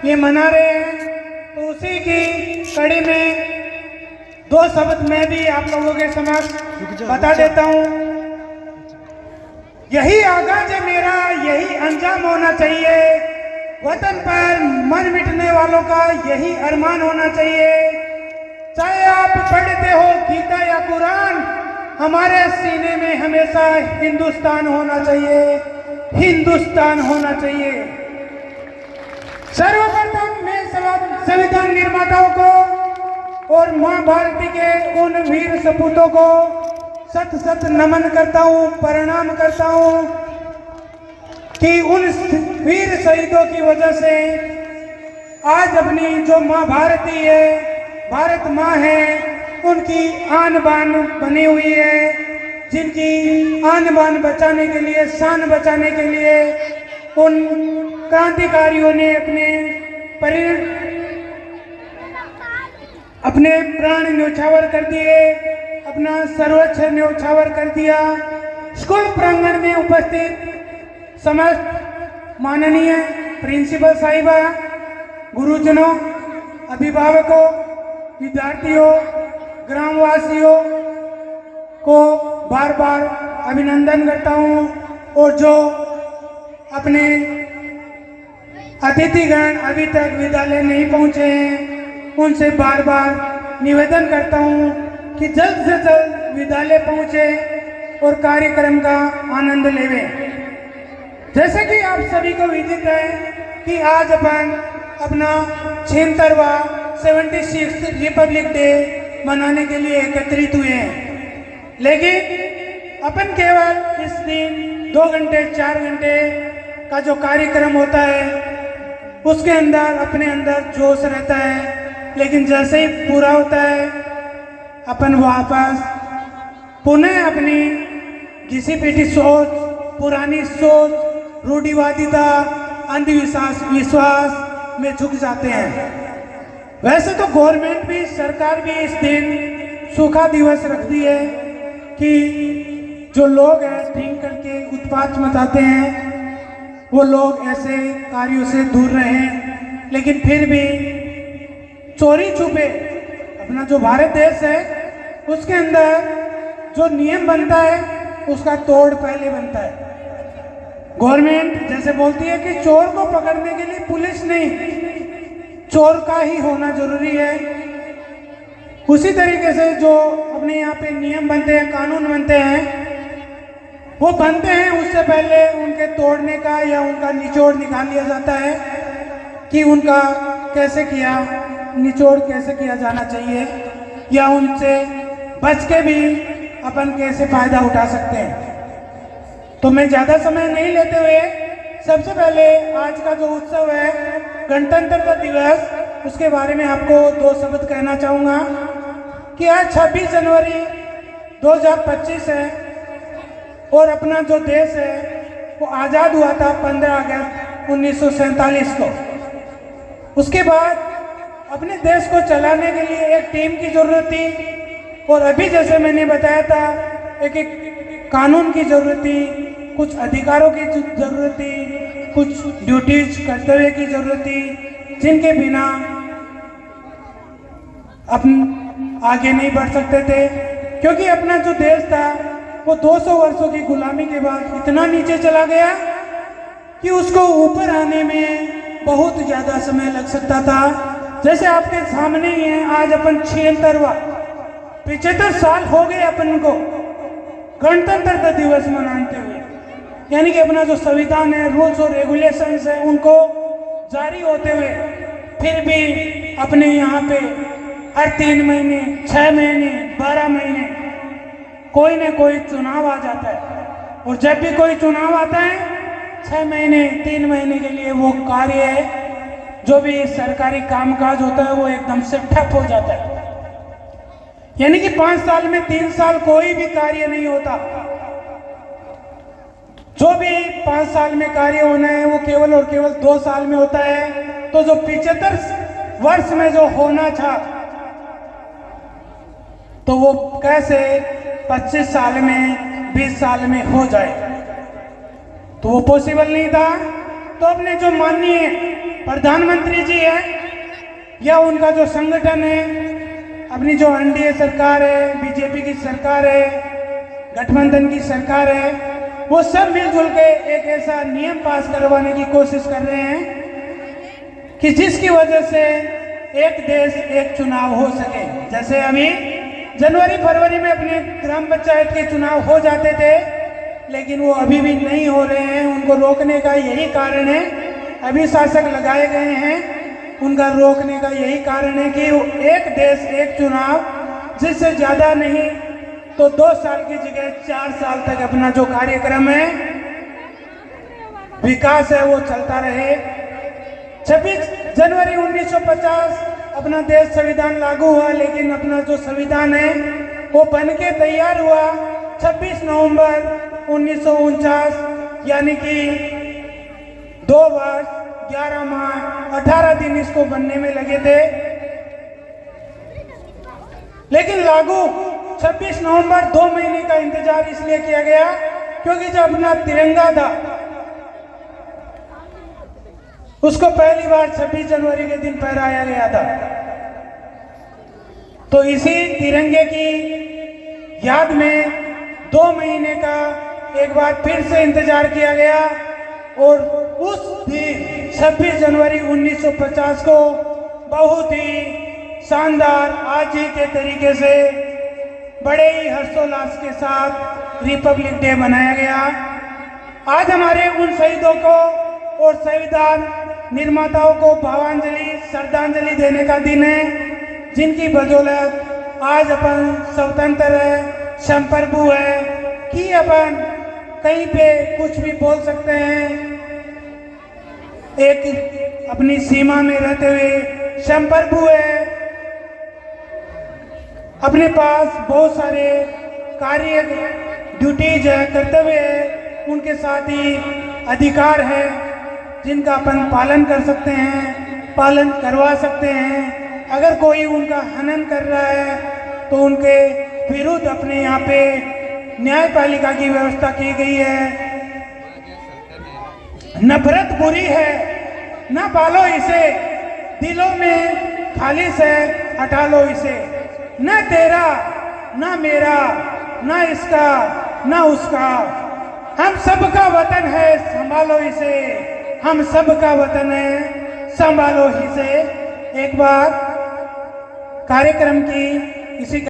ये मना रहे हैं, तो उसी की कड़ी में दो शब्द मैं भी आप लोगों के समक्ष बता देता हूँ। यही आगाज है मेरा, यही अंजाम होना चाहिए। वतन पर मर मिटने वालों का यही अरमान होना चाहिए। चाहे आप पढ़ते हो गीता या कुरान, हमारे सीने में हमेशा हिंदुस्तान होना चाहिए, हिंदुस्तान होना चाहिए। सर्वप्रथम मैं संविधान निर्माताओं को और मां भारती के उन वीर सपूतों को सत सत नमन करता हूं, प्रणाम करता हूं कि उन वीर शहीदों की वजह से आज अपनी जो मां भारती है, भारत माँ है, उनकी आन बान बनी हुई है, जिनकी आन बान बचाने के लिए, शान बचाने के लिए उन क्रांतिकारियों ने अपने प्राण न्यौछावर कर दिए, अपना सर्वोच्च न्यौछावर कर दिया। स्कूल प्रांगण में उपस्थित समस्त माननीय प्रिंसिपल साहिबा, गुरुजनों, अभिभावकों, विद्यार्थियों, ग्रामवासियों को बार बार अभिनंदन करता हूं, और जो अपने अतिथिगण अभी तक विद्यालय नहीं पहुंचे हैं, उनसे बार बार निवेदन करता हूं कि जल्द से जल्द विद्यालय पहुंचे और कार्यक्रम का आनंद लेवें। जैसे कि आप सभी को विदित है कि आज अपन अपना 76वां 76th रिपब्लिक डे मनाने के लिए एकत्रित हुए हैं, लेकिन अपन केवल इस दिन 2 घंटे 4 घंटे का जो कार्यक्रम होता है उसके अंदर अपने अंदर जोश रहता है, लेकिन जैसे ही पूरा होता है अपन वापस पुनः अपनी घिसी-पिटी सोच, पुरानी सोच, रूढ़िवादिता, विश्वास में झुक जाते हैं। वैसे तो गवर्नमेंट भी, सरकार भी इस दिन सूखा दिवस रखती है कि जो लोग हैं ड्रिंक करके उत्पात मचाते हैं, वो लोग ऐसे कार्यों से दूर रहें, लेकिन फिर भी चोरी छुपे अपना जो भारत देश है उसके अंदर जो नियम बनता है उसका तोड़ पहले बनता है। गवर्नमेंट जैसे बोलती है कि चोर को पकड़ने के लिए पुलिस नहीं, चोर का ही होना जरूरी है, उसी तरीके से जो अपने यहाँ पे नियम बनते हैं, कानून बनते हैं, वो बनते हैं उससे पहले उनके तोड़ने का या उनका निचोड़ निकाल लिया जाता है कि उनका कैसे किया, निचोड़ कैसे किया जाना चाहिए, या उनसे बच के भी अपन कैसे फायदा उठा सकते हैं। तो मैं ज़्यादा समय नहीं लेते हुए सबसे पहले आज का जो उत्सव है गणतंत्र दिवस, उसके बारे में आपको 2 शब्द कहना चाहूँगा कि आज 26 जनवरी 2025 है और अपना जो देश है वो आज़ाद हुआ था 15 अगस्त 1947 को। उसके बाद अपने देश को चलाने के लिए एक टीम की ज़रूरत थी, और अभी जैसे मैंने बताया था एक कानून की ज़रूरत थी, कुछ अधिकारों की ज़रूरत थी, कुछ ड्यूटीज कर्तव्य की ज़रूरत थी, जिनके बिना अपन आगे नहीं बढ़ सकते थे, क्योंकि अपना जो देश था वो 200 वर्षों की गुलामी के बाद इतना नीचे चला गया कि उसको ऊपर आने में बहुत ज़्यादा समय लग सकता था। जैसे आपके सामने ही है, आज अपन 75 साल हो गए अपन को गणतंत्र दिवस मनाते हुए, यानी कि अपना जो संविधान है, रूल्स और रेगुलेशंस है, उनको जारी होते हुए फिर भी अपने यहाँ पे हर 3 महीने, 6 महीने, 12 महीने कोई न कोई चुनाव आ जाता है, और जब भी कोई चुनाव आता है 6 महीने, 3 महीने के लिए वो कार्य है, जो भी सरकारी कामकाज होता है वो एकदम से ठप हो जाता है। यानी कि 5 साल में 3 साल कोई भी कार्य नहीं होता। जो भी 5 साल में कार्य होना है वो केवल और केवल 2 साल में होता है। तो जो 75 वर्ष में जो होना था, तो वो कैसे 25 साल में, 20 साल में हो जाए, तो वो पॉसिबल नहीं था। तो अपने जो माननीय प्रधानमंत्री जी है या उनका जो संगठन है, अपनी जो एनडीए सरकार है, बीजेपी की सरकार है, गठबंधन की सरकार है, वो सब मिलजुल के एक ऐसा नियम पास करवाने की कोशिश कर रहे हैं कि जिसकी वजह से एक देश एक चुनाव हो सके। जैसे अभी जनवरी फरवरी में अपने ग्राम पंचायत के चुनाव हो जाते थे, लेकिन वो अभी भी नहीं हो रहे हैं। उनको रोकने का यही कारण है, अभी शासक लगाए गए हैं, उनका रोकने का यही कारण है कि एक देश एक चुनाव, जिससे ज़्यादा नहीं तो 2 साल की जगह 4 साल तक अपना जो कार्यक्रम है, विकास है, वो चलता रहे। 26 जनवरी 1950 अपना देश संविधान लागू हुआ, लेकिन अपना जो संविधान है वो बन के तैयार हुआ 26 नवंबर 1949, यानी कि 2 वर्ष 11 माह 18 दिन इसको बनने में लगे थे। लेकिन लागू 26 नवंबर 2 महीने का इंतजार इसलिए किया गया क्योंकि जब अपना तिरंगा था उसको पहली बार 26 जनवरी के दिन फहराया गया था। तो इसी तिरंगे की याद में 2 महीने का एक बार फिर से इंतजार किया गया और उस दिन 26 जनवरी 1950 को बहुत ही शानदार आज ही के तरीके से बड़े ही हर्षोल्लास के साथ रिपब्लिक डे मनाया गया। आज हमारे उन शहीदों को और संविधान निर्माताओं को भावांजलि श्रद्धांजलि देने का दिन है, जिनकी बदौलत आज अपन स्वतंत्र है, संप्रभु है कि अपन कहीं पे कुछ भी बोल सकते हैं, एक अपनी सीमा में रहते हुए संप्रभु है। अपने पास बहुत सारे कार्य ड्यूटीज है, कर्तव्य है, उनके साथ ही अधिकार है जिनका अपन पालन कर सकते हैं, पालन करवा सकते हैं। अगर कोई उनका हनन कर रहा है तो उनके विरुद्ध अपने यहाँ पे न्यायपालिका की व्यवस्था की गई है। नफरत बुरी है, ना पालो इसे, दिलों में खालिश है, हटा लो इसे। ना तेरा ना मेरा, ना इसका ना उसका, हम सबका वतन है, संभालो इसे। हम सबका वतन है, संभालो ही से। एक बार कार्यक्रम की इसी